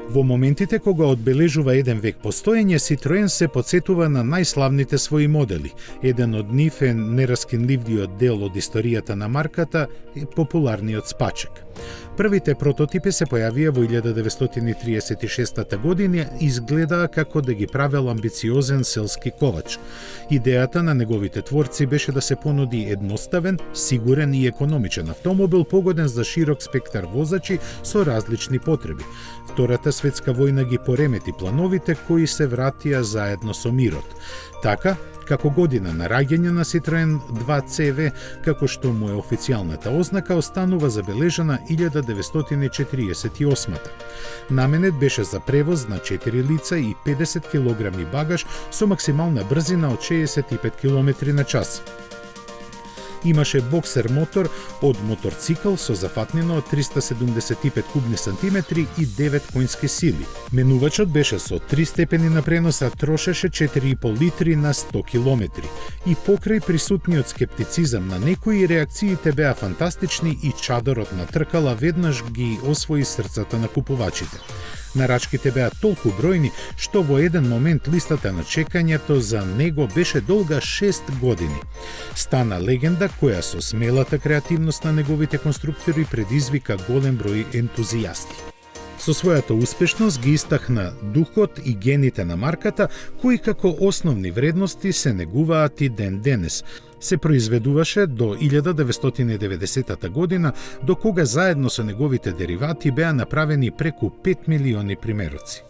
Во моментите кога одбележува еден век постоење, Citroen се потсетува на најславните своји модели. Еден од нив е нераскинливиот дел од историјата на марката и популарниот спачек. Првите прототипи се појавија во 1936 година и изгледаа како да ги правел амбициозен селски ковач. Идејата на неговите творци беше да се понуди едноставен, сигурен и економичен автомобил погоден за широк спектар возачи со различни потреби. Втората светска војна ги поремети плановите кои се вратија заедно со мирот. Така, како година на раѓање на Citroen 2CV, како што му е официјалната ознака, останува забележана 1948. Наменет беше за превоз на 4 лица и 50 кг багаж со максимална брзина од 65 км на час. Имаше боксер мотор од моторцикл со зафатнина од 375 кубни сантиметри и 9 конски сили. Менувачот беше со 3 степени на преноса, трошеше 4,5 литри на 100 км. И покрај присутниот скептицизам на некои, реакциите беа фантастични и чадорот на тркала веднаш ги освои срцата на купувачите. Нарачките беа толку бројни, што во еден момент листата на чекањето за него беше долга 6 години. Стана легенда која со смелата креативност на неговите конструктори предизвика голем број ентузијасти. Со својата успешност ги истахна духот и гените на марката, кои како основни вредности се негуваат и ден денес. Се произведуваше до 1990 година, до кога заедно со неговите деривати беа направени преку 5 милиони примероци.